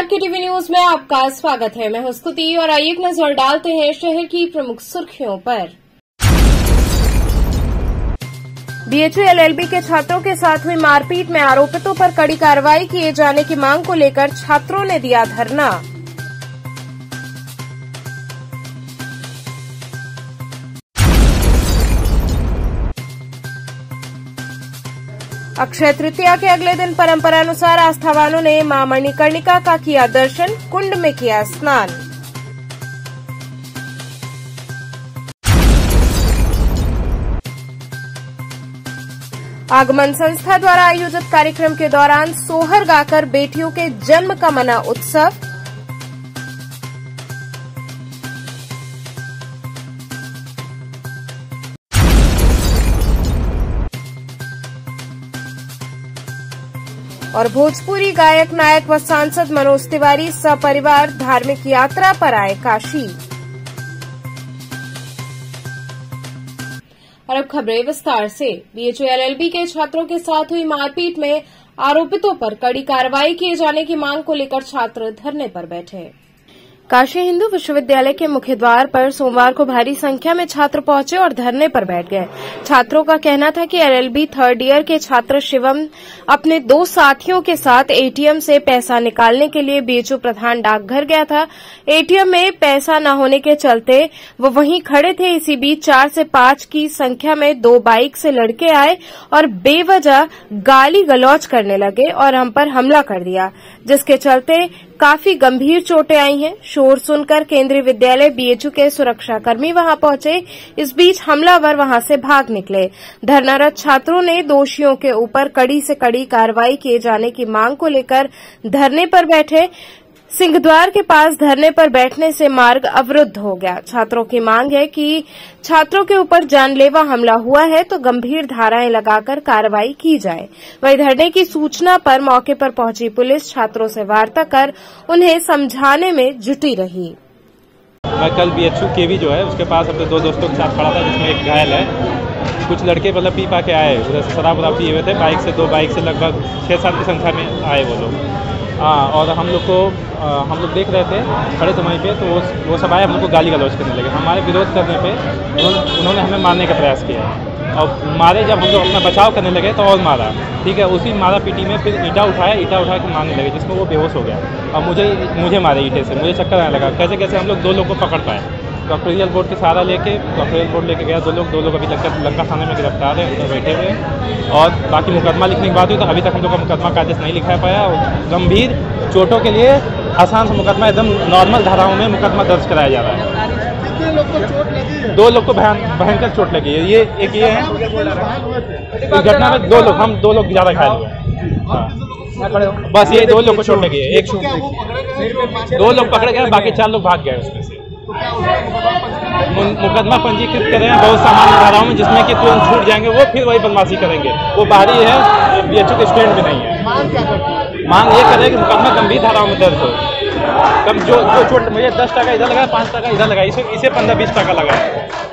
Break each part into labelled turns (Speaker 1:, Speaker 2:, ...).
Speaker 1: नमस्कार, KTV news में आपका स्वागत है। मैं हूं स्तुति और आइए एक नजर डालते हैं शहर की प्रमुख सुर्खियों पर। बीएचयू एलएलबी के छात्रों के साथ हुई मारपीट में आरोपितों पर कड़ी कार्रवाई किए जाने की मांग को लेकर छात्रों ने दिया धरना। अक्षय तृतीया के अगले दिन परंपरानुसार आस्थावानों ने मां मणिकर्णिका का किया दर्शन, कुंड में किया स्नान। आगमन संस्था द्वारा आयोजित कार्यक्रम के दौरान सोहर गाकर बेटियों के जन्म का मना उत्सव। और भोजपुरी गायक, नायक व सांसद मनोज तिवारी सपरिवार धार्मिक यात्रा पर आए काशी। और अब खबरें विस्तार से। बीएचयू एलएलबी के छात्रों के साथ हुई मारपीट में आरोपितों पर कड़ी कार्रवाई किए जाने की मांग को लेकर छात्र धरने पर बैठे। काशी हिंदू विश्वविद्यालय के मुख्य द्वार पर सोमवार को भारी संख्या में छात्र पहुंचे और धरने पर बैठ गए। छात्रों का कहना था कि एलएलबी थर्ड ईयर के छात्र शिवम अपने 2 साथियों के साथ एटीएम से पैसा निकालने के लिए बीएचयू प्रधान डाकघर गया था। एटीएम में पैसा न होने के चलते वो वहीं खड़े थे। इसी बीच 4 से 5 की संख्या में 2 बाइक से लड़के आए और बेवजह गाली गलौज करने लगे और हम पर हमला कर दिया, जिसके चलते काफी गंभीर चोटें आई हैं। शोर सुनकर केंद्रीय विद्यालय बीएचयू के सुरक्षाकर्मी वहां पहुंचे। इस बीच हमलावर वहां से भाग निकले। धरनारत छात्रों ने दोषियों के ऊपर कड़ी से कड़ी कार्रवाई किए जाने की मांग को लेकर धरने पर बैठे। सिंहद्वार के पास धरने पर बैठने से मार्ग अवरुद्ध हो गया। छात्रों की मांग है कि छात्रों के ऊपर जानलेवा हमला हुआ है तो गंभीर धाराएं लगाकर कार्रवाई की जाए। वहीं धरने की सूचना पर मौके पर पहुंची पुलिस छात्रों से वार्ता कर उन्हें समझाने में जुटी रही।
Speaker 2: मैं कल बीएचयू केवी जो है उसके पास अपने 2 दोस्तों के साथ खड़ा था, जिसमें एक घायल है। कुछ लड़के मतलब पी पा के आए, उधर से शराब पिए हुए थे। बाइक से 2 बाइक से लगभग 6-7 की संख्या में आए वो लोग। हाँ, और हम लोग देख रहे थे खड़े समय पे, तो वो सब आए, हम लोग को गाली गलौज करने लगे। हमारे विरोध करने पे उन्होंने हमें मारने का प्रयास किया और मारे। जब हम लोग अपना बचाव करने लगे तो और मारा, ठीक है। उसी मारा पीटी में फिर ईंटा उठा के मारने लगे, जिसमें वो बेहोश हो गया और मुझे मारे ईंटे से। मुझे चक्कर आने लगा। कैसे हम लोग 2 लोग को पकड़ पाए। डॉक्टोरियल बोर्ड के सहारा लेके डॉक्टोरियल बोर्ड लेके गया। 2 लोग अभी तक लंका थाने में गिरफ्तार है, उधर बैठे हुए। और बाकी मुकदमा लिखने की बात हुई तो अभी तक हम लोग का मुकदमा का आदेश नहीं लिखा पाया। और गंभीर चोटों के लिए आसान से मुकदमा, एकदम नॉर्मल धाराओं में मुकदमा दर्ज कराया जा रहा है। कितने लोग को चोट लगी? 2 लोग को भयंकर चोट लगी है। ये है इस घटना में 2 लोग, हम 2 लोग ज़्यादा घायल हुए। बस ये 2 लोग को चोट लगी है। 2 लोग पकड़े गए, बाकी 4 लोग भाग गए उसमें से। मुकदमा पंजीकृत कर रहे हैं बहुत सामान्य धाराओं में, जिसमें कि तुरंत छूट जाएंगे वो, फिर वही बदमाशी करेंगे। वो बाहरी है, बीएचयू के स्टूडेंट भी नहीं है। मांग ये कर रहे हैं कि मुकदमा गंभीर धाराओं में दर्ज हो। कम जो चोट मुझे 10 टका इधर लगा, 5 टका इधर लगा, इसे 15-20 टका लगा।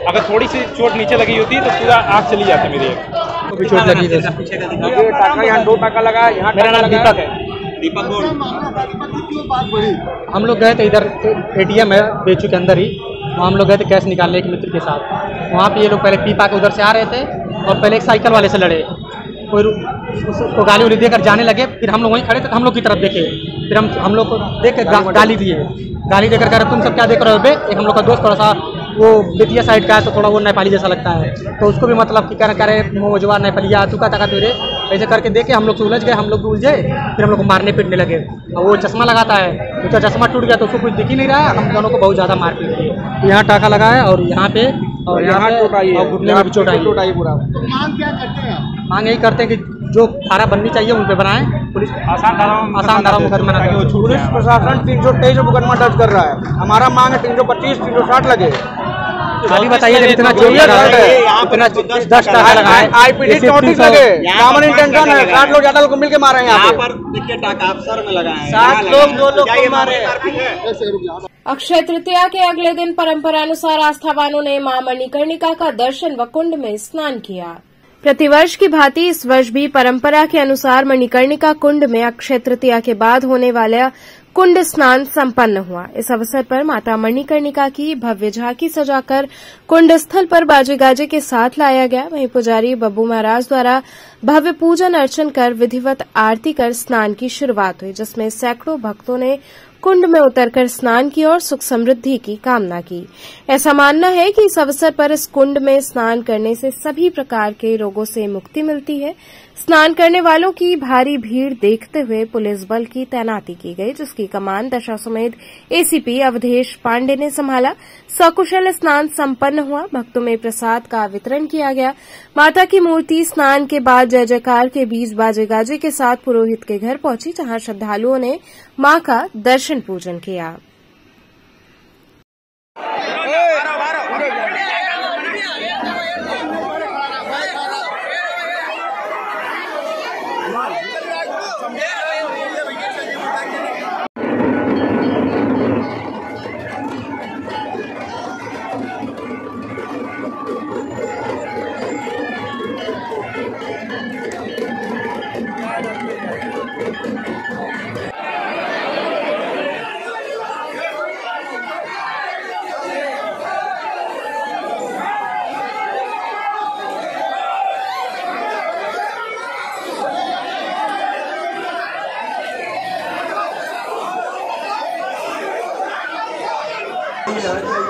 Speaker 2: अगर थोड़ी सी चोट नीचे लगी होती तो पूरा आँख चली जाती मेरी। एक चोट लगी है, यहाँ 2 टका लगा। यहाँ मेरा नाम दीपक है।
Speaker 3: हम लोग गए थे, इधर एटीएम है बीएचयू के अंदर ही, वहाँ हम लोग गए थे कैश निकालने के मित्र के साथ। वहाँ पे ये लोग पहले पी पा के उधर से आ रहे थे और पहले एक साइकिल वाले से लड़े। कोई उसको गाली उली देकर जाने लगे। फिर हम लोग वहीं खड़े थे, हम लोग की तरफ देखे। फिर हम लोग को देख के गाली दिए। गाली देकर कह रहे तुम सब क्या देख रहे हो बे। एक हम लोग का दोस्त थोड़ा सा वो बेतिया साइड का है, तो थोड़ा वो नेपाली जैसा लगता है, तो उसको भी मतलब कि कह रहे मोजवा नेपालिया तू का तका तेरे ऐसे करके देखे। हम लोग से उलझ गए, हम लोग भी उलझे। फिर हम लोग को मारने पीटने लगे। और वो चश्मा लगाता है, उसका चश्मा टूट गया तो उसको कुछ दिख ही नहीं रहा है। हम दोनों को बहुत ज़्यादा मार पीट किए। तो यहाँ टाका लगा है और यहाँ पे और यहाँ चोट आई है, घुटने में भी चोट आई पूरा।
Speaker 4: मांग क्या करते हैं?
Speaker 3: मांग यही करते हैं कि जो धारा बननी चाहिए उन पे बनाएं। पुलिस आसान धारा मुकदमा ना करे।
Speaker 4: पुलिस प्रशासन 323 मुकदमा दर्ज कर रहा है। हमारा मांग है 325, 360 लगे।
Speaker 3: अभी बताइए इतना चोट लगा है, इतना 10 टका लगा है,
Speaker 4: आईपीडी नोटिस लगे, कॉमन इंटेंशन है। 60 लोग ज्यादा लोग मिल के मारे हैं। यहाँ पर
Speaker 5: देखिए टाका अफसर में लगा है,
Speaker 4: 7 लोग 2 लोग को मारे।
Speaker 1: अक्षय तृतीया के अगले दिन परंपरानुसार आस्थावानों ने मां मणिकर्णिका का दर्शन व कुंड में स्नान किया। प्रतिवर्ष की भांति इस वर्ष भी परंपरा के अनुसार मणिकर्णिका कुंड में अक्षय तृतीया के बाद होने वाला कुंड स्नान संपन्न हुआ। इस अवसर पर माता मणिकर्णिका की भव्य झांकी सजाकर कुंड स्थल पर बाजे गाजे के साथ लाया गया। वहीं पुजारी बब्बू महाराज द्वारा भव्य पूजन अर्चन कर विधिवत आरती कर स्नान की शुरुआत हुई, जिसमें सैकड़ों भक्तों ने कुंड में उतरकर स्नान की और सुख समृद्धि की कामना की। ऐसा मानना है कि इस अवसर पर इस कुंड में स्नान करने से सभी प्रकार के रोगों से मुक्ति मिलती है। स्नान करने वालों की भारी भीड़ देखते हुए पुलिस बल की तैनाती की गई, जिसकी कमान दशाश्वमेध एसीपी अवधेश पांडे ने संभाला। सकुशल स्नान संपन्न हुआ। भक्तों में प्रसाद का वितरण किया गया। माता की मूर्ति स्नान के बाद जय जयकार के बीच बाजे गाजे के साथ पुरोहित के घर पहुंची, जहां श्रद्धालुओं ने मां का दर्शन पूजन किया।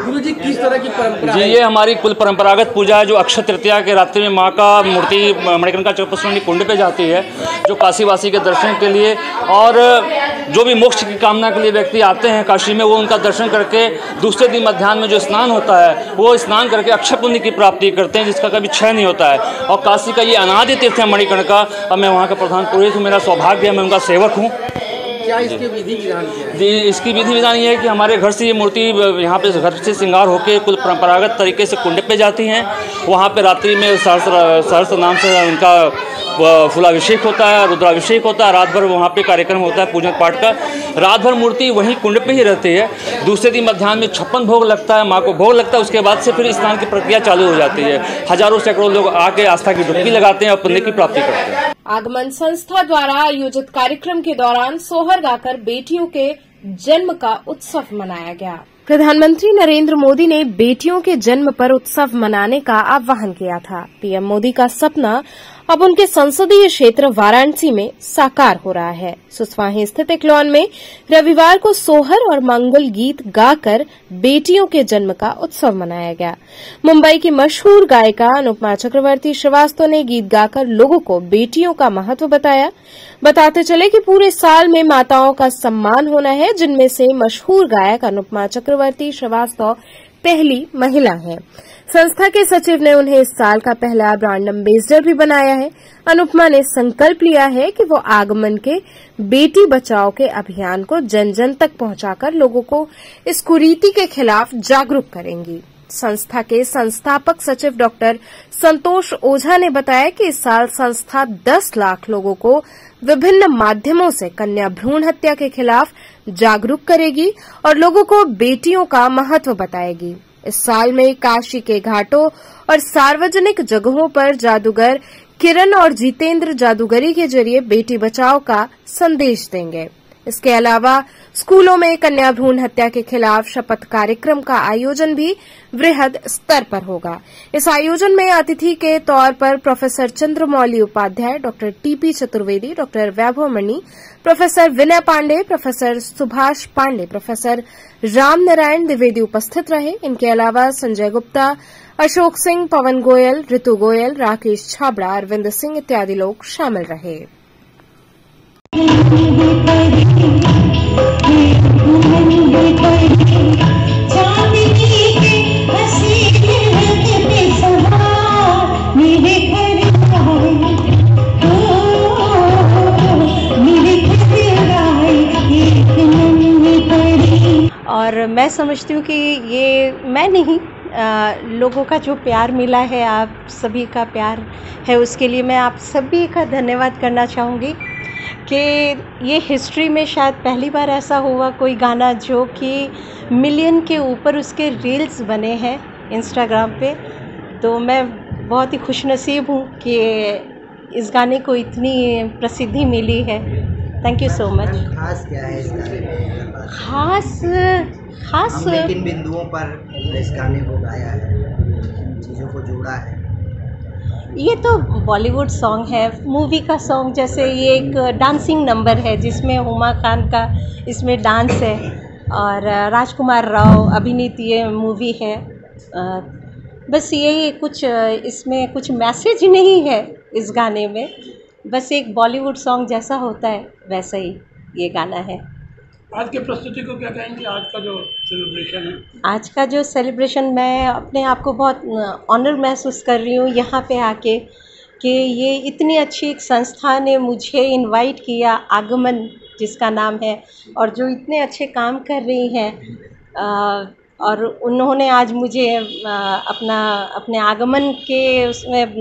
Speaker 6: गुरु जी किस तरह की परंपरा
Speaker 7: जी, ये हमारी कुल परंपरागत पूजा है जो अक्षय तृतीया के रात्रि में माँ का मूर्ति मणिकर्णिका चतुष्कोणी कुंड पे जाती है, जो काशीवासी के दर्शन के लिए और जो भी मोक्ष की कामना के लिए व्यक्ति आते हैं काशी में, वो उनका दर्शन करके दूसरे दिन मध्याह्न में जो स्नान होता है वो स्नान करके अक्षय पुण्य की प्राप्ति करते हैं, जिसका कभी क्षय नहीं होता है। और काशी का ये अनादि तीर्थ है मणिकर्णिका, और मैं वहाँ का प्रधान पुरोहित हूँ, मेरा सौभाग्य है, मैं उनका सेवक हूँ।
Speaker 6: क्या इसके विधि विधान क्या है?
Speaker 7: जी, इसकी विधि विधान ये है कि हमारे घर से ये मूर्ति यहाँ पे घर से श्रृंगार होकर कुल परंपरागत तरीके से कुंड पे जाती हैं। वहाँ पे रात्रि में सहस्त्र नाम से उनका फूलाभिषेक होता है, रुद्राभिषेक होता है, रात भर वहाँ पे कार्यक्रम होता है पूजन पाठ का। रात भर मूर्ति वहीं कुंड पे ही रहती है। दूसरे दिन मध्याह्न में 56 भोग लगता है, माँ को भोग लगता है। उसके बाद से फिर स्नान की प्रक्रिया चालू हो जाती है। हजारों सैकड़ों लोग आके आस्था की डुबकी लगाते हैं और पुण्य की प्राप्ति करते हैं।
Speaker 1: आगमन संस्था द्वारा आयोजित कार्यक्रम के दौरान सोहर गाकर बेटियों के जन्म का उत्सव मनाया गया। प्रधानमंत्री नरेंद्र मोदी ने बेटियों के जन्म पर उत्सव मनाने का आह्वान किया था। पीएम मोदी का सपना अब उनके संसदीय क्षेत्र वाराणसी में साकार हो रहा है। सुसवाही स्थित एक लॉन में रविवार को सोहर और मंगल गीत गाकर बेटियों के जन्म का उत्सव मनाया गया। मुंबई की मशहूर गायिका अनुपमा चक्रवर्ती श्रीवास्तव ने गीत गाकर लोगों को बेटियों का महत्व बताया। बताते चले कि पूरे साल में माताओं का सम्मान होना है, जिनमें से मशहूर गायक अनुपमा चक्रवर्ती श्रीवास्तव पहली महिला है। संस्था के सचिव ने उन्हें इस साल का पहला ब्रांड एम्बेसडर भी बनाया है। अनुपमा ने संकल्प लिया है कि वो आगमन के बेटी बचाओ के अभियान को जन जन तक पहुंचाकर लोगों को इस कुरीति के खिलाफ जागरूक करेंगी। संस्था के संस्थापक सचिव डॉक्टर संतोष ओझा ने बताया कि इस साल संस्था 10 लाख लोगों को विभिन्न माध्यमों से कन्या भ्रूण हत्या के खिलाफ जागरूक करेगी और लोगों को बेटियों का महत्व बताएगी। इस साल में काशी के घाटों और सार्वजनिक जगहों पर जादूगर किरण और जितेंद्र जादूगरी के जरिए बेटी बचाओ का संदेश देंगे। इसके अलावा स्कूलों में कन्या भ्रूण हत्या के खिलाफ शपथ कार्यक्रम का आयोजन भी वृहद स्तर पर होगा। इस आयोजन में अतिथि के तौर पर professor Chandramauli Upadhyay, doctor TP Chaturvedi, doctor Vaibhav Mani, professor Vinay Pandey, professor Subhash Pandey, professor Ram Narayan Dwivedi उपस्थित रहे। इनके अलावा संजय गुप्ता, अशोक सिंह, पवन गोयल, ऋतु गोयल, राकेश छाबड़ा, अरविंद सिंह इत्यादि लोग शामिल रहे।
Speaker 8: और मैं समझती हूँ कि ये मैं नहीं, लोगों का जो प्यार मिला है, आप सभी का प्यार है, उसके लिए मैं आप सभी का धन्यवाद करना चाहूँगी कि ये हिस्ट्री में शायद पहली बार ऐसा हुआ कोई गाना जो कि मिलियन के ऊपर उसके रील्स बने हैं इंस्टाग्राम पे। तो मैं बहुत ही खुशनसीब हूँ कि इस गाने को इतनी प्रसिद्धि मिली है। Thank you so much.
Speaker 9: खास क्या है इस गाने में?
Speaker 8: खास
Speaker 9: हमने किन बिंदुओं पर इस गाने को गाया है, किन चीज़ों को जोड़ा है?
Speaker 8: ये तो बॉलीवुड सॉन्ग है, मूवी का सॉन्ग। जैसे ये एक डांसिंग नंबर है जिसमें हुमा खान का इसमें डांस है और राजकुमार राव अभिनीत ये मूवी है। बस यही कुछ, इसमें कुछ मैसेज नहीं है इस गाने में, बस एक बॉलीवुड सॉन्ग जैसा होता है वैसा ही ये गाना है।
Speaker 6: आज के प्रस्तुति को क्या कहेंगे? आज का जो सेलिब्रेशन है,
Speaker 8: आज का जो सेलिब्रेशन, मैं अपने आप को बहुत ऑनर महसूस कर रही हूँ यहाँ पे आके कि ये इतनी अच्छी एक संस्था ने मुझे इनवाइट किया, आगमन जिसका नाम है, और जो इतने अच्छे काम कर रही हैं और उन्होंने आज मुझे अपने आगमन के उसमें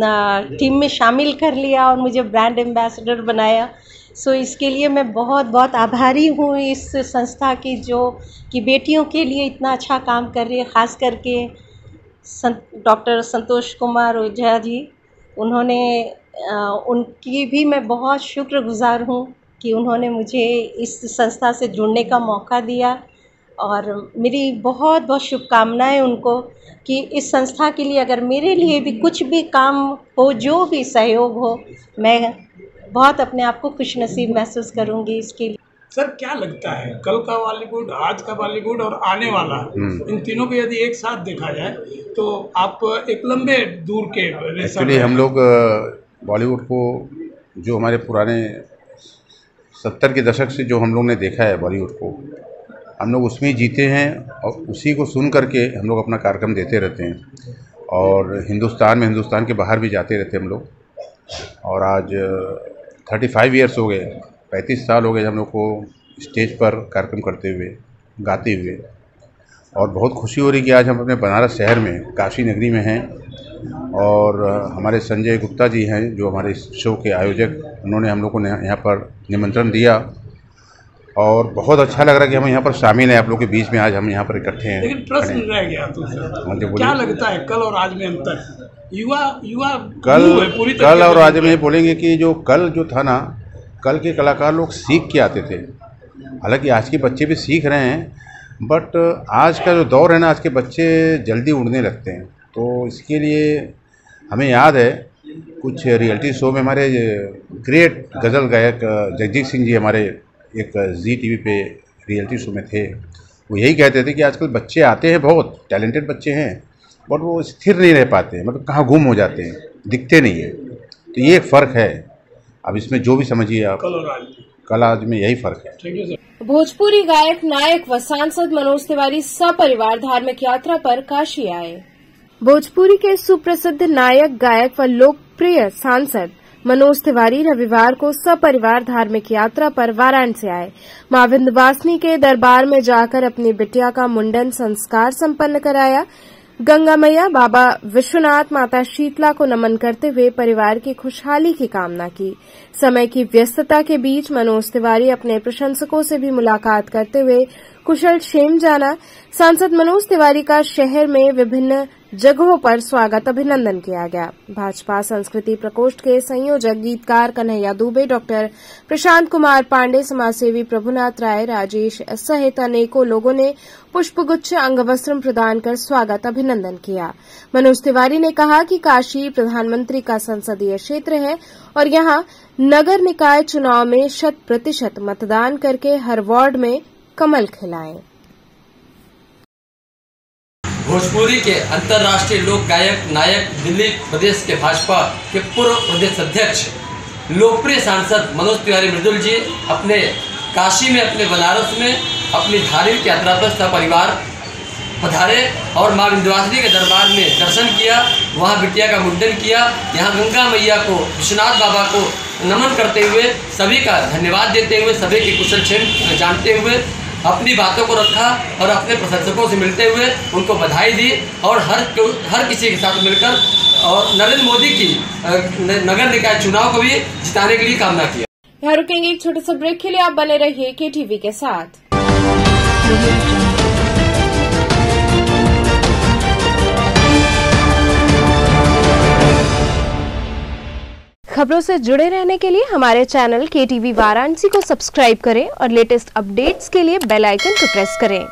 Speaker 8: टीम में शामिल कर लिया और मुझे ब्रांड एम्बेसडर बनाया। सो इसके लिए मैं बहुत बहुत आभारी हूँ इस संस्था की, जो कि बेटियों के लिए इतना अच्छा काम कर रही है। ख़ास करके डॉक्टर संतोष कुमार ओझा जी, उन्होंने उनकी भी मैं बहुत शुक्रगुज़ार हूँ कि उन्होंने मुझे इस संस्था से जुड़ने का मौका दिया, और मेरी बहुत बहुत शुभकामनाएं उनको कि इस संस्था के लिए अगर मेरे लिए भी कुछ भी काम हो, जो भी सहयोग हो, मैं बहुत अपने आप को खुशनसीब महसूस करूंगी इसके लिए।
Speaker 6: सर क्या लगता है कल का बॉलीवुड, आज का बॉलीवुड और आने वाला, इन तीनों को यदि एक साथ देखा जाए तो आप एक लंबे दूर के
Speaker 10: एक्चुअली हम लोग बॉलीवुड को जो हमारे पुराने 70 के दशक से जो हम लोग ने देखा है बॉलीवुड को, हम लोग उसमें जीते हैं और उसी को सुन करके हम लोग अपना कार्यक्रम देते रहते हैं, और हिंदुस्तान में, हिंदुस्तान के बाहर भी जाते रहते हैं हम लोग। और आज 35 ईयर्स हो गए, 35 साल हो गए हम लोग को स्टेज पर कार्यक्रम करते हुए, गाते हुए, और बहुत खुशी हो रही कि आज हम अपने बनारस शहर में, काशी नगरी में हैं। और हमारे संजय गुप्ता जी हैं जो हमारे इस शो के आयोजक, उन्होंने हम लोग को यहाँ पर निमंत्रण दिया और बहुत अच्छा लग रहा है कि हम यहाँ पर शामिल हैं, आप लोग के बीच में आज हम यहाँ पर इकट्ठे हैं।
Speaker 6: लेकिन प्रश्न रह गया तुमसे, क्या लगता है कल और आज में अंतर? युवा
Speaker 10: कल और आज में बोलेंगे कि जो कल जो था ना, कल के कलाकार लोग सीख के आते थे, हालांकि आज के बच्चे भी सीख रहे हैं, बट आज का जो दौर है ना, आज के बच्चे जल्दी उड़ने लगते हैं। तो इसके लिए हमें याद है कुछ रियलिटी शो में हमारे ग्रेट गज़ल गायक जगजीत सिंह जी हमारे एक जी टीवी पे रियलिटी शो में थे, वो यही कहते थे कि आजकल बच्चे आते हैं, बहुत टैलेंटेड बच्चे हैं, बट वो स्थिर नहीं रह पाते, मतलब कहाँ गुम हो जाते हैं, दिखते नहीं है। तो ये एक फ़र्क है। अब इसमें जो भी समझिए आप, कल आज में यही फ़र्क है।
Speaker 1: भोजपुरी गायक, नायक व सांसद मनोज तिवारी सपरिवार धार्मिक यात्रा पर काशी आए। भोजपुरी के सुप्रसिद्ध नायक, गायक व लोकप्रिय सांसद मनोज तिवारी रविवार को सपरिवार धार्मिक यात्रा पर वाराणसी आए। मां विंध्यवासिनी के दरबार में जाकर अपनी बिटिया का मुंडन संस्कार संपन्न कराया। गंगा मैया, बाबा विश्वनाथ, माता शीतला को नमन करते हुए परिवार की खुशहाली की कामना की। समय की व्यस्तता के बीच मनोज तिवारी अपने प्रशंसकों से भी मुलाकात करते हुए कुशल क्षेम जाना। सांसद मनोज तिवारी का शहर में विभिन्न जगहों पर स्वागत अभिनंदन किया गया। भाजपा संस्कृति प्रकोष्ठ के संयोजक गीतकार कन्हैया दुबे, डॉक्टर प्रशांत कुमार पांडे, समाजसेवी प्रभुनाथ राय, राजेश सहित अनेकों लोगों ने पुष्पगुच्छ, अंगवस्त्र प्रदान कर स्वागत अभिनंदन किया। मनोज तिवारी ने कहा कि काशी प्रधानमंत्री का संसदीय क्षेत्र है और यहां नगर निकाय चुनाव में 100% मतदान करके हर वार्ड में कमल खिलाएं।
Speaker 11: भोजपुरी के अंतर्राष्ट्रीय लोक गायक, नायक, दिल्ली प्रदेश के भाजपा के पूर्व प्रदेश अध्यक्ष, लोकप्रिय सांसद मनोज तिवारी मृदुल जी अपने काशी में, अपने बनारस में अपनी धार्मिक यात्रा पर सपरिवार पधारे और मां विंध्यवासिनी के दरबार में दर्शन किया, वहां बिटिया का मुंडन किया। यहां गंगा मैया को, विश्वनाथ बाबा को नमन करते हुए, सभी का धन्यवाद देते हुए, सभी की कुशल क्षेम जानते हुए अपनी बातों को रखा और अपने प्रशंसकों से मिलते हुए उनको बधाई दी और हर किसी के साथ मिलकर और नरेंद्र मोदी की नगर निकाय चुनाव को भी जिताने के लिए कामना किया।
Speaker 1: यहाँ रुकेंगे एक छोटे से ब्रेक के लिए, आप बने रहिए KTV के साथ। खबरों से जुड़े रहने के लिए हमारे चैनल KTV वाराणसी को सब्सक्राइब करें और लेटेस्ट अपडेट्स के लिए बेल आइकन को प्रेस करें।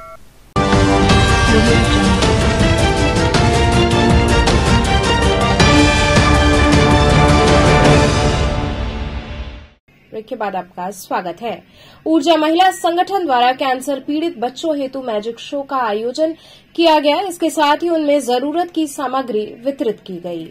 Speaker 1: ब्रेक के बाद आपका स्वागत है। ऊर्जा महिला संगठन द्वारा कैंसर पीड़ित बच्चों हेतु मैजिक शो का आयोजन किया गया। इसके साथ ही उनमें जरूरत की सामग्री वितरित की गई।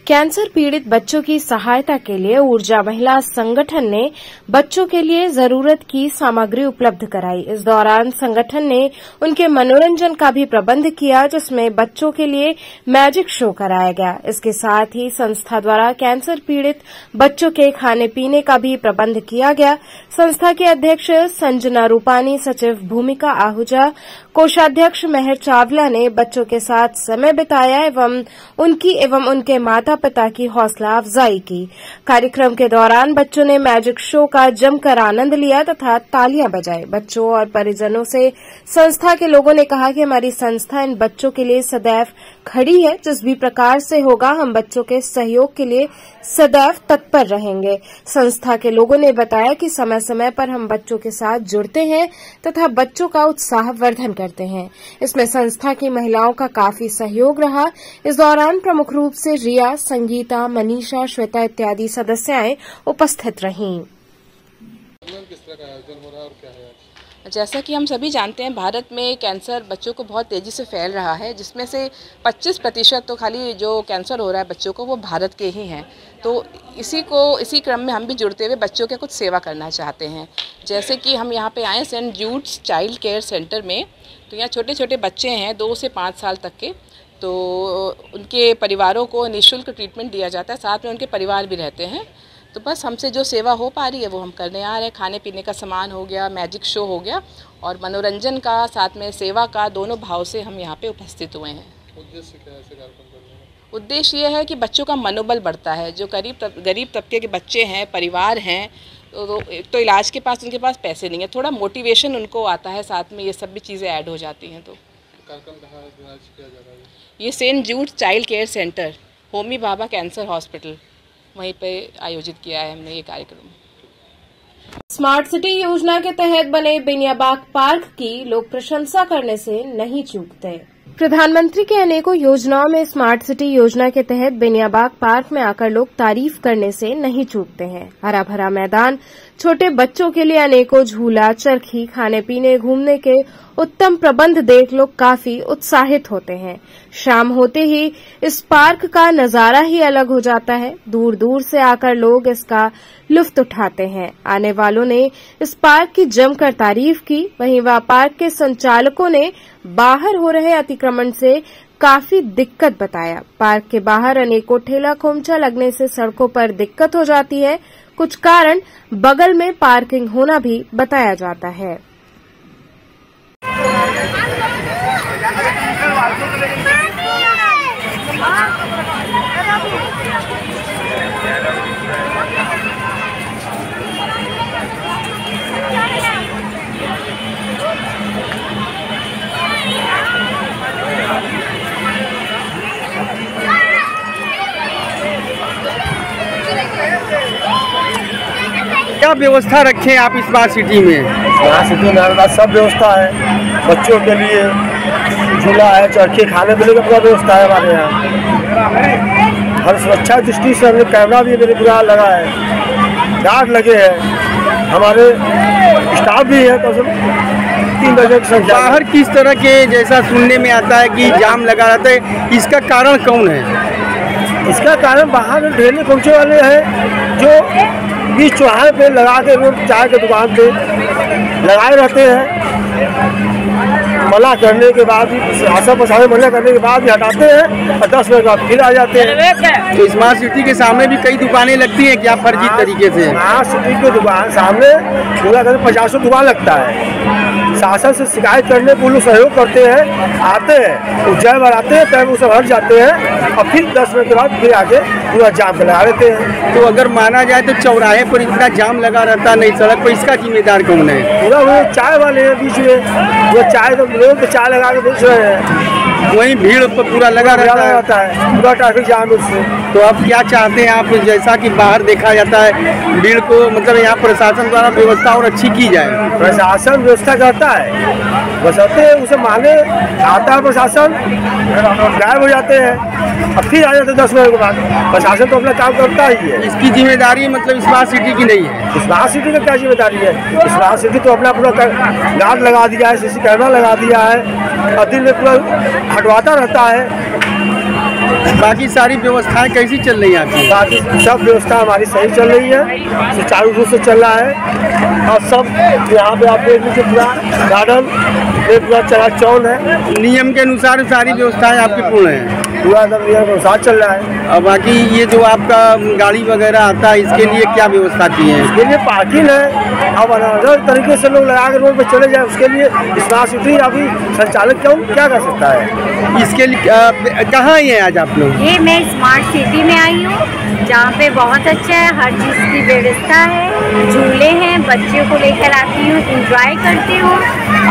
Speaker 1: कैंसर पीड़ित बच्चों की सहायता के लिए ऊर्जा महिला संगठन ने बच्चों के लिए जरूरत की सामग्री उपलब्ध कराई। इस दौरान संगठन ने उनके मनोरंजन का भी प्रबंध किया, जिसमें बच्चों के लिए मैजिक शो कराया गया। इसके साथ ही संस्था द्वारा कैंसर पीड़ित बच्चों के खाने पीने का भी प्रबंध किया गया। संस्था के अध्यक्ष संजना रूपानी, सचिव भूमिका आहूजा, कोषाध्यक्ष मेहर चावला ने बच्चों के साथ समय बिताया एवं उनके माता पिता की हौसला अफजाई की। कार्यक्रम के दौरान बच्चों ने मैजिक शो का जमकर आनंद लिया तथा तालियां बजाई। बच्चों और परिजनों से संस्था के लोगों ने कहा कि हमारी संस्था इन बच्चों के लिए सदैव खड़ी है। जिस भी प्रकार से होगा हम बच्चों के सहयोग के लिए सदैव तत्पर रहेंगे। संस्था के लोगों ने बताया कि समय समय पर हम बच्चों के साथ जुड़ते हैं तथा बच्चों का उत्साहवर्धन करते हैं। इसमें संस्था की महिलाओं का काफी सहयोग रहा। इस दौरान प्रमुख रूप से रिया, संगीता, मनीषा, श्वेता इत्यादि सदस्याएं उपस्थित रहीं।
Speaker 12: जैसा कि हम सभी जानते हैं, भारत में कैंसर बच्चों को बहुत तेज़ी से फैल रहा है, जिसमें से 25% तो खाली जो कैंसर हो रहा है बच्चों को वो भारत के ही हैं। तो इसी क्रम में हम भी जुड़ते हुए बच्चों के कुछ सेवा करना चाहते हैं। जैसे कि हम यहाँ पे आए Saint Jude's child care centre में, तो यहाँ छोटे छोटे बच्चे हैं 2 से 5 साल तक के, तो उनके परिवारों को निःशुल्क ट्रीटमेंट दिया जाता है, साथ में उनके परिवार भी रहते हैं। तो बस हमसे जो सेवा हो पा रही है वो हम करने आ रहे हैं। खाने पीने का सामान हो गया, मैजिक शो हो गया और मनोरंजन का साथ में सेवा का दोनों भाव से हम यहाँ पे उपस्थित हुए हैं। उद्देश्य क्या है ऐसे कार्यक्रम करने का? उद्देश्य ये है कि बच्चों का मनोबल बढ़ता है। जो गरीब तबके के बच्चे हैं, परिवार हैं, तो इलाज के पास उनके पास पैसे नहीं है, थोड़ा मोटिवेशन उनको आता है, साथ में ये सब भी चीज़ें ऐड हो जाती हैं। तो कार्यक्रम कहाँ किया जा रहा है? ये Saint Jude's child care centre, Homi Bhabha cancer hospital, वहीं पे आयोजित किया है हमने ये कार्यक्रम।
Speaker 1: स्मार्ट सिटी योजना के तहत बने बेनियाबाग पार्क की लोग प्रशंसा करने से नहीं चूकते। प्रधानमंत्री के अनेकों योजनाओं में स्मार्ट सिटी योजना के तहत बेनियाबाग पार्क में आकर लोग तारीफ करने से नहीं चूकते हैं। हरा भरा मैदान, छोटे बच्चों के लिए अनेकों झूला, चरखी, खाने पीने, घूमने के उत्तम प्रबंध देख लोग काफी उत्साहित होते हैं। शाम होते ही इस पार्क का नजारा ही अलग हो जाता है। दूर दूर से आकर लोग इसका लुत्फ उठाते हैं। आने वालों ने इस पार्क की जमकर तारीफ की। वहीं वह पार्क के संचालकों ने बाहर हो रहे अतिक्रमण से काफी दिक्कत बताया। पार्क के बाहर अनेकों ठेला खोमचा लगने से सड़कों पर दिक्कत हो जाती है। कुछ कारण बगल में पार्किंग होना भी बताया जाता है।
Speaker 13: क्या व्यवस्था रखें आप स्मार्ट सिटी में?
Speaker 14: स्मार्ट सिटी में सब व्यवस्था है। बच्चों के लिए झूला है, चरखे, खाने पीने का पूरा व्यवस्था है हमारे यहाँ। हर सुरक्षा दृष्टि से हमने कैमरा भी मेरे पूरा लगा है, गार्ड लगे हैं, हमारे स्टाफ भी है। तो 3 बजे की संख्या।
Speaker 13: बाहर किस तरह के जैसा सुनने में आता है कि जाम लगा रहता है, इसका कारण कौन है?
Speaker 14: इसका कारण बाहर ढेले पहुँचे वाले हैं जो बीच चौराहे पे लगा के रोड चाय के दुकान पे लगाए रहते हैं। मना करने के बाद भी आशा पसारे मना करने के बाद भी हटाते हैं और 10 मिनट बाद फिर आ जाते हैं।
Speaker 13: तो स्मार्ट सिटी के सामने भी कई दुकानें लगती हैं क्या फर्जी तरीके से?
Speaker 14: स्मार्ट सिटी के दुकान सामने पूरा करके 50 दुकान लगता है। शासन से शिकायत करने को लोग सहयोग करते हैं, आते हैं, उज्जैन बनाते हैं, तब वो सब हट जाते हैं और फिर 10 मिनट के बाद फिर आके पूरा जाम लगा लेते हैं।
Speaker 13: तो अगर माना जाए तो चौराहे पर इतना जाम लगा रहता नहीं सड़क पर, इसका जिम्मेदार कौन है?
Speaker 14: पूरा वो चाय वाले हैं बीच में, वो चाय तो लोग चाय लगा के बेच रहे हैं।
Speaker 13: वहीं भीड़ पूरा लगा रहता
Speaker 14: है, पूरा ट्रैफिक जाम उससे।
Speaker 13: तो अब क्या चाहते हैं आप, जैसा कि बाहर देखा जाता है भीड़ को, मतलब यहाँ प्रशासन द्वारा व्यवस्था और अच्छी की जाए?
Speaker 14: प्रशासन व्यवस्था करता है, बसते उसे माने आता है प्रशासन, गायब हो जाते हैं, अब फिर आ जाते हैं 10 मिनट के बाद। प्रशासन तो अपना काम करता ही है।
Speaker 13: इसकी जिम्मेदारी मतलब स्मार्ट सिटी की नहीं है?
Speaker 14: स्मार्ट सिटी की क्या जिम्मेदारी है? स्मार्ट सिटी तो अपना पूरा गार्ड लगा दिया है, CC कैमरा लगा दिया है और दिन में पूरा हटवाता रहता है।
Speaker 13: बाकी सारी व्यवस्थाएं कैसी चल रही हैं आपकी?
Speaker 14: बाकी सब व्यवस्था हमारी सही चल रही है, सुचारू रूप से चल रहा है। और सब यहाँ पे आप देख लीजिए पूरा गार्डन में पूरा चकाचौंध है।
Speaker 13: नियम के अनुसार सारी व्यवस्थाएं आपकी पूर्ण हैं?
Speaker 14: पूरा एकदम नियम के अनुसार चल रहा है।
Speaker 13: और बाकी ये जो आपका गाड़ी वगैरह आता है, इसके लिए क्या व्यवस्था की है?
Speaker 14: इसके लिए पार्किंग है, अब अलग तरीके से लोग लगा के रोड पे चले जाए, उसके लिए स्मार्ट सिटी अभी संचालक क्या कर सकता है?
Speaker 13: इसके लिए कहाँ ये आज आप लोग?
Speaker 15: ये मैं स्मार्ट सिटी में आई हूँ, जहाँ पे बहुत अच्छा है, हर चीज़ की व्यवस्था है, झूले हैं, बच्चों को लेकर आती हूँ, इंजॉय करती हूँ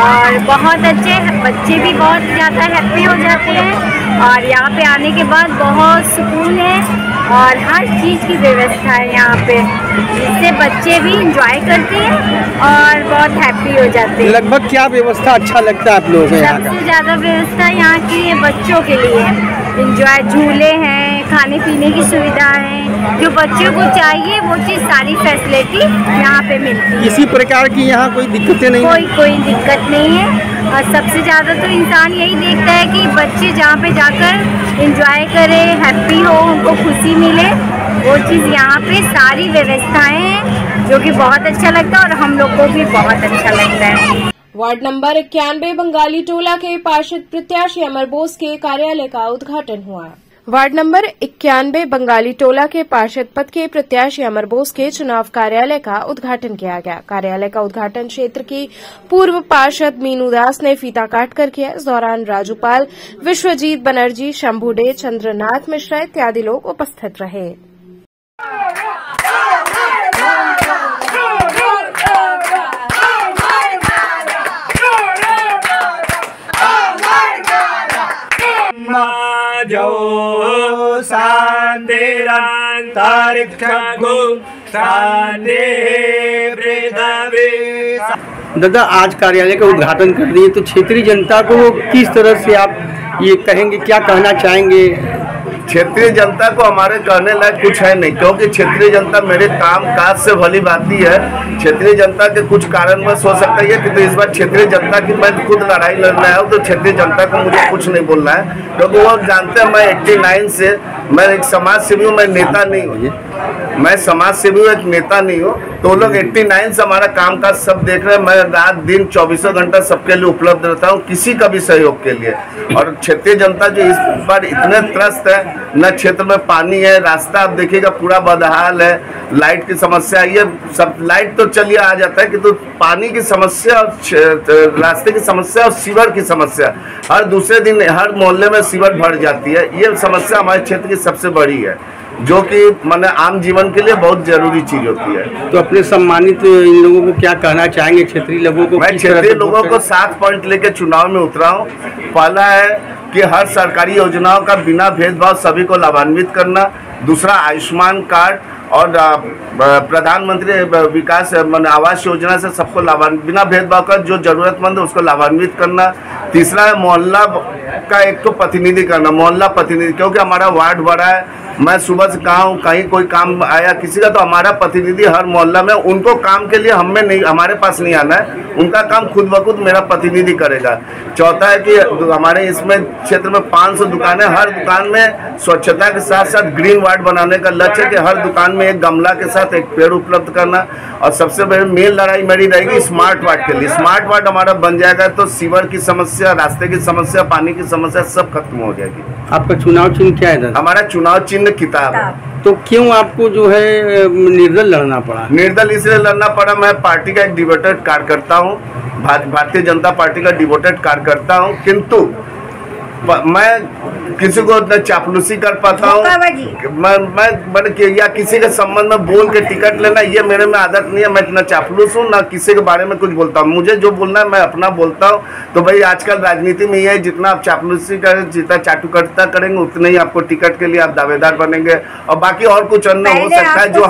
Speaker 15: और बहुत अच्छे बच्चे भी बहुत ज़्यादा हैप्पी हो जाते हैं। और यहाँ पे आने के बाद बहुत सुकून है और हर चीज़ की व्यवस्था है यहाँ पे, जिससे बच्चे भी इंजॉय करते हैं और बहुत हैप्पी हो जाते हैं।
Speaker 13: लगभग क्या व्यवस्था अच्छा लगता है आप लोगों को यहाँ का?
Speaker 15: सबसे ज़्यादा व्यवस्था यहाँ की है बच्चों के लिए, इंजॉय, झूले हैं, खाने पीने की सुविधा है, जो बच्चों को चाहिए वो चीज़ सारी फैसिलिटी यहाँ पे मिलती है।
Speaker 13: किसी प्रकार की यहाँ कोई दिक्कतें नहीं?
Speaker 15: कोई दिक्कत नहीं है। और सबसे ज़्यादा तो इंसान यही देखता है कि बच्चे जहाँ पे जाकर इंजॉय करें, हैप्पी हो, उनको खुशी मिले, वो चीज़ यहाँ पे सारी व्यवस्थाएं हैं, जो कि बहुत अच्छा लगता है और हम लोग को भी बहुत अच्छा लगता है।
Speaker 1: वार्ड नंबर 91 बंगाली टोला के पार्षद प्रत्याशी अमर बोस के कार्यालय का उद्घाटन हुआ। वार्ड नंबर 91 बंगाली टोला के पार्षद पद के प्रत्याशी अमर बोस के चुनाव कार्यालय का उद्घाटन किया गया। कार्यालय का उद्घाटन क्षेत्र की पूर्व पार्षद मीनू दास ने फीता काटकर किया। इस दौरान राजूपाल, विश्वजीत बनर्जी, शंभू डे, चंद्रनाथ मिश्रा इत्यादि लोग उपस्थित रहे।
Speaker 13: दादा, आज कार्यालय का उद्घाटन कर दिए, तो क्षेत्रीय जनता को किस तरह से आप ये कहेंगे, क्या कहना चाहेंगे?
Speaker 16: क्षेत्रीय जनता को हमारे कहने लायक कुछ है नहीं, क्योंकि क्षेत्रीय जनता मेरे काम काज से भली भांति है। क्षेत्रीय जनता के कुछ कारणवश हो सकता है कि तो इस बार क्षेत्रीय जनता की मैं खुद लड़ाई लड़ना है, तो क्षेत्रीय जनता को मुझे कुछ नहीं बोलना है, क्योंकि वो जानते हैं मैं 89 से मैं एक समाज सेवी हूँ, मैं नेता नहीं हूँ, मैं समाज सेवी हूँ, एक नेता नहीं हूँ। तो लोग 89 से हमारा काम काज सब देख रहे हैं। मैं रात दिन 24 घंटा सबके लिए उपलब्ध रहता हूँ, किसी का भी सहयोग के लिए। और क्षेत्रीय जनता जो इस बार इतने त्रस्त है, न क्षेत्र में पानी है, रास्ता आप देखिएगा पूरा बदहाल है, लाइट की समस्या, ये सब लाइट तो चलिए आ जाता है कि तो पानी की समस्या, रास्ते की समस्या और सीवर की समस्या, हर दूसरे दिन हर मोहल्ले में सीवर भर जाती है। ये समस्या हमारे क्षेत्र की सबसे बड़ी है, जो कि माने आम जीवन के लिए बहुत जरूरी चीज होती है।
Speaker 13: तो अपने सम्मानित इन लोगों को क्या कहना चाहेंगे, क्षेत्रीय लोगों को?
Speaker 16: मैं क्षेत्रीय लोगों को 7 पॉइंट लेके चुनाव में उतरा हूँ। पहला है कि हर सरकारी योजनाओं का बिना भेदभाव सभी को लाभान्वित करना। दूसरा, आयुष्मान कार्ड और प्रधानमंत्री विकास आवास योजना से सबको लाभान्वित, बिना भेदभाव का जो जरूरतमंद है उसको लाभान्वित करना। तीसरा है मोहल्ला का एक तो प्रतिनिधि करना, मोहल्ला प्रतिनिधि, क्योंकि हमारा वार्ड बड़ा है। मैं सुबह से कहा हूँ, कहीं कोई काम आया किसी का, तो हमारा प्रतिनिधि हर मोहल्ला में, उनको काम के लिए हमें नहीं, हमारे पास नहीं आना है, उनका काम खुद ब खुद मेरा प्रतिनिधि करेगा। चौथा है कि हमारे इसमें क्षेत्र में 500 दुकानें, हर दुकान में स्वच्छता के साथ साथ ग्रीन वार्ड बनाने का लक्ष्य है कि हर दुकान में एक गमला के साथ एक पेड़ उपलब्ध करना। और सबसे बड़ी मेन लड़ाई मेरी रहेगी स्मार्ट वार्ड के लिए। स्मार्ट वार्ड हमारा बन जाएगा तो सीवर की समस्या, रास्ते की समस्या, पानी की समस्या सब खत्म हो जाएगी।
Speaker 13: आपका चुनाव चिन्ह क्या है?
Speaker 16: हमारा चुनाव चिन्ह किताब है।
Speaker 13: तो क्यों आपको जो है निर्दल लड़ना पड़ा?
Speaker 16: निर्दल इसलिए लड़ना पड़ा, मैं पार्टी का एक डिवोटेड कार्यकर्ता हूँ, भारतीय जनता पार्टी का डिवोटेड कार्यकर्ता हूँ, किंतु मैं किसी को न चापलूसी कर पाता हूँ, मैं या किसी के संबंध में बोल के टिकट लेना, ये मेरे में आदत नहीं है। मैं न चापलूस हूँ न किसी के बारे में कुछ बोलता हूँ। मुझे जो बोलना है मैं अपना बोलता हूँ। तो भाई आजकल राजनीति में ये है, जितना आप चापलूसी करें, जितना चाटुकरता करेंगे, उतने ही आपको टिकट के लिए आप दावेदार बनेंगे। और बाकी और कुछ अन्य हो सकता है जो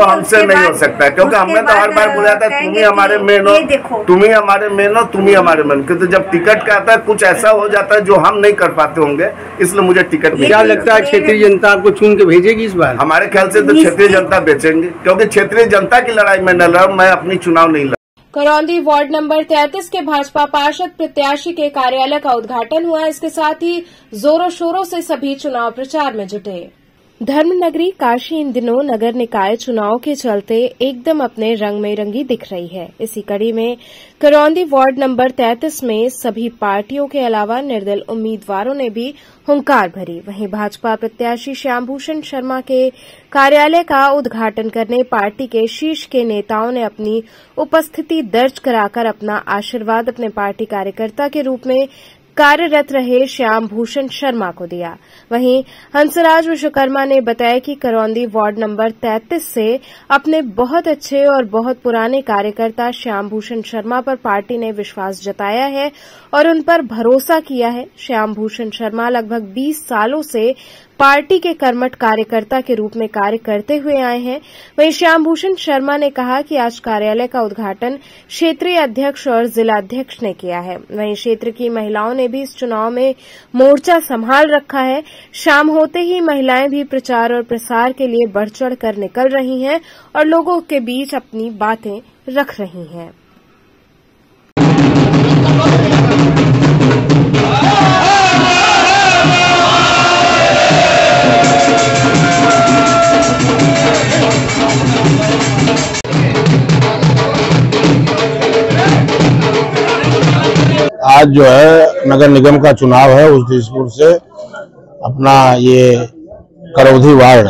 Speaker 16: हमसे नहीं हो सकता है, क्योंकि हमने तो हर बार बोला था तुम ही हमारे मेन हो, तुम ही हमारे मेन हो, तुम ही हमारे मेन। क्योंकि जब टिकट का आता है कुछ ऐसा हो जाता है जो हम नहीं कर पाते होंगे, इसलिए मुझे टिकट
Speaker 13: क्या लगता है क्षेत्रीय जनता आपको चुन के भेजेगी इस बार?
Speaker 16: हमारे ख्याल से तो क्षेत्रीय जनता बेचेंगे, क्योंकि क्षेत्रीय जनता की लड़ाई में न लड़ा, मैं अपनी चुनाव नहीं लड़ा।
Speaker 1: करौंदी वार्ड नंबर 33 के भाजपा पार्षद प्रत्याशी के कार्यालय का उद्घाटन हुआ। इसके साथ ही जोरों शोरों से सभी चुनाव प्रचार में जुटे। धर्मनगरी काशी इन दिनों नगर निकाय चुनाव के चलते एकदम अपने रंग में रंगी दिख रही है। इसी कड़ी में करौंदी वार्ड नंबर 33 में सभी पार्टियों के अलावा निर्दल उम्मीदवारों ने भी हुंकार भरी। वहीं भाजपा प्रत्याशी श्याम भूषण शर्मा के कार्यालय का उद्घाटन करने पार्टी के शीर्ष के नेताओं ने अपनी उपस्थिति दर्ज कराकर अपना आशीर्वाद अपने पार्टी कार्यकर्ता के रूप में कार्यरत रहे श्याम भूषण शर्मा को दिया। वहीं हंसराज विश्वकर्मा ने बताया कि करौंदी वार्ड नंबर 33 से अपने बहुत अच्छे और बहुत पुराने कार्यकर्ता श्याम भूषण शर्मा पर पार्टी ने विश्वास जताया है और उन पर भरोसा किया है। श्याम भूषण शर्मा लगभग 20 सालों से पार्टी के कर्मठ कार्यकर्ता के रूप में कार्य करते हुए आए हैं। वहीं श्याम भूषण शर्मा ने कहा कि आज कार्यालय का उद्घाटन क्षेत्रीय अध्यक्ष और जिलाध्यक्ष ने किया है। वहीं क्षेत्र की महिलाओं ने भी इस चुनाव में मोर्चा संभाल रखा है। शाम होते ही महिलाएं भी प्रचार और प्रसार के लिए बढ़ चढ़ कर निकल रही हैं और लोगों के बीच अपनी बातें रख रही हैं।
Speaker 17: आज जो है नगर निगम का चुनाव है, उस दिसपुर से अपना ये करौंदी वार्ड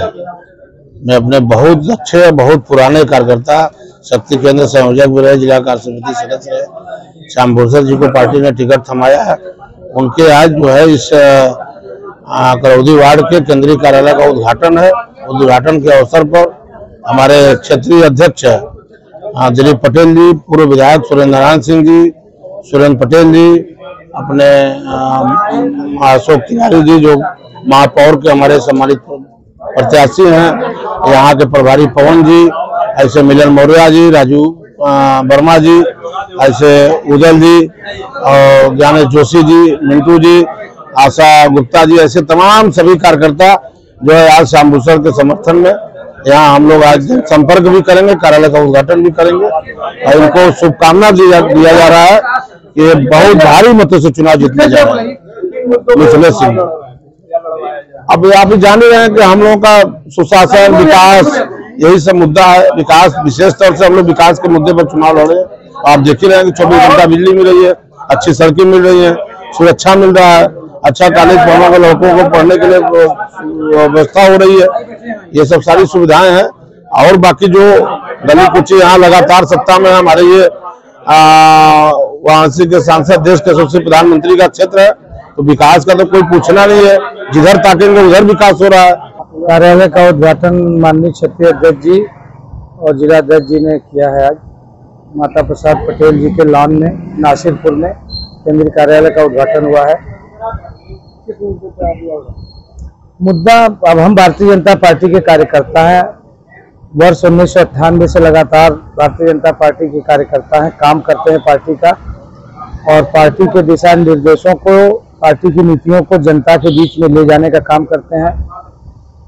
Speaker 17: में अपने बहुत अच्छे बहुत पुराने कार्यकर्ता, शक्ति केंद्र संयोजक भी रहे, जिला कार्य समिति सदस्य रहे, श्याम भूषण जी को पार्टी ने टिकट थमाया है। उनके आज जो है इस करौंदी वार्ड के केंद्रीय कार्यालय का उद्घाटन है। उद्घाटन के अवसर पर हमारे क्षेत्रीय अध्यक्ष दिलीप पटेल जी, पूर्व विधायक सुरेंद्र नारायण सिंह जी, सुरेंद्र पटेल जी, अपने अशोक तिवारी जी जो महापौर के हमारे सम्मानित प्रत्याशी हैं, यहाँ के प्रभारी पवन जी, ऐसे मिलन मौर्य जी, राजू वर्मा जी, ऐसे उदल जी और ज्ञानेश जोशी जी, मिंटू जी, आशा गुप्ता जी, ऐसे तमाम सभी कार्यकर्ता जो है आज श्याम भूषण के समर्थन में यहाँ हम लोग आज संपर्क भी करेंगे, कार्यालय का उद्घाटन भी करेंगे और इनको शुभकामना दिया जा रहा है कि बहुत भारी मतों से चुनाव जीतने जा रहे हैं मिथिलेश सिंह। अब आप जान रहे हैं कि हम लोगों का सुशासन, विकास, यही सब मुद्दा है। विकास, विशेष तौर से हम लोग विकास के मुद्दे पर चुनाव लड़ रहे हैं। आप देख ही रहे हैं कि 24 घंटा बिजली मिल रही है, अच्छी सड़कें मिल रही है, सुरक्षा मिल रहा है, अच्छा कॉलेज पढ़ने वाले लड़कों को पढ़ने के लिए व्यवस्था हो रही है। ये सब सारी सुविधाएं हैं। और बाकी जो गली कुची यहाँ लगातार सत्ता में हमारे ये वाराणसी के सांसद, देश के सबसे प्रधानमंत्री का क्षेत्र है, तो विकास का तो कोई पूछना नहीं है, जिधर ताकेंगे उधर विकास हो रहा है।
Speaker 18: कार्यालय का उद्घाटन माननीय क्षेत्रीय अध्यक्ष जी और जिलाध्यक्ष जी ने किया है। आज माता प्रसाद पटेल जी के लॉन में नासिरपुर में केंद्रीय कार्यालय का उद्घाटन हुआ है। मुद्दा, अब हम भारतीय जनता पार्टी के कार्यकर्ता हैं। वर्ष 1998 से लगातार भारतीय जनता पार्टी के कार्यकर्ता हैं, काम करते हैं पार्टी का और पार्टी के दिशा निर्देशों को, पार्टी की नीतियों को जनता के बीच में ले जाने का काम करते हैं।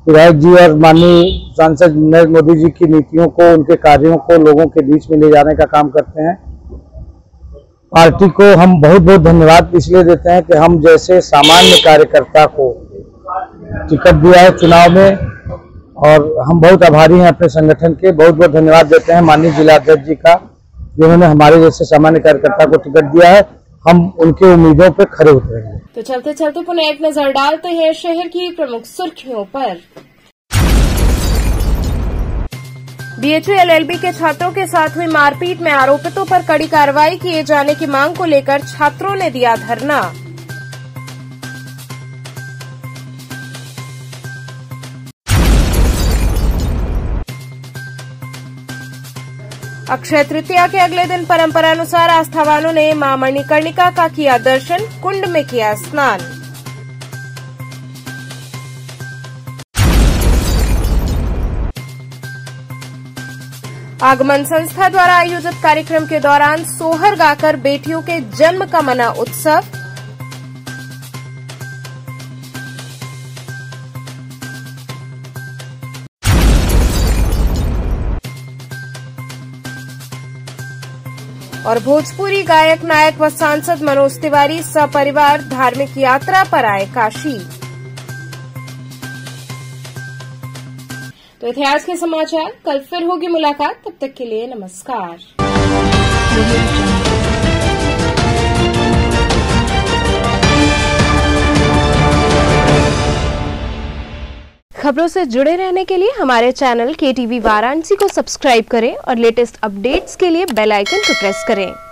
Speaker 18: विधायक जी और माननीय सांसद नरेंद्र मोदी जी की नीतियों को, उनके कार्यों को लोगों के बीच में ले जाने का काम करते हैं। पार्टी को हम बहुत बहुत धन्यवाद इसलिए देते हैं कि हम जैसे सामान्य कार्यकर्ता को टिकट दिया है चुनाव में और हम बहुत आभारी हैं अपने संगठन के। बहुत बहुत धन्यवाद देते हैं माननीय जिलाध्यक्ष जी का, जिन्होंने हमारे जैसे सामान्य कार्यकर्ता को टिकट दिया है। हम उनके उम्मीदों पे खरे उतरेंगे।
Speaker 1: तो चलते चलते पुनः एक नजर डालते हैं शहर की प्रमुख सुर्खियों पर। बीएचयू एलएलबी के छात्रों के साथ हुई मारपीट में आरोपितों पर कड़ी कार्रवाई किए जाने की मांग को लेकर छात्रों ने दिया धरना। अक्षय तृतीया के अगले दिन परंपरानुसार आस्थावानों ने मां मणिकर्णिका का किया दर्शन, कुंड में किया स्नान। आगमन संस्था द्वारा आयोजित कार्यक्रम के दौरान सोहर गाकर बेटियों के जन्म का मना उत्सव। और भोजपुरी गायक, नायक व सांसद मनोज तिवारी सपरिवार धार्मिक यात्रा पर आए काशी। तो थे आज के समाचार, कल फिर होगी मुलाकात, तब तक के लिए नमस्कार। खबरों से जुड़े रहने के लिए हमारे चैनल KTV वाराणसी को सब्सक्राइब करें और लेटेस्ट अपडेट्स के लिए बेल आइकन को प्रेस करें।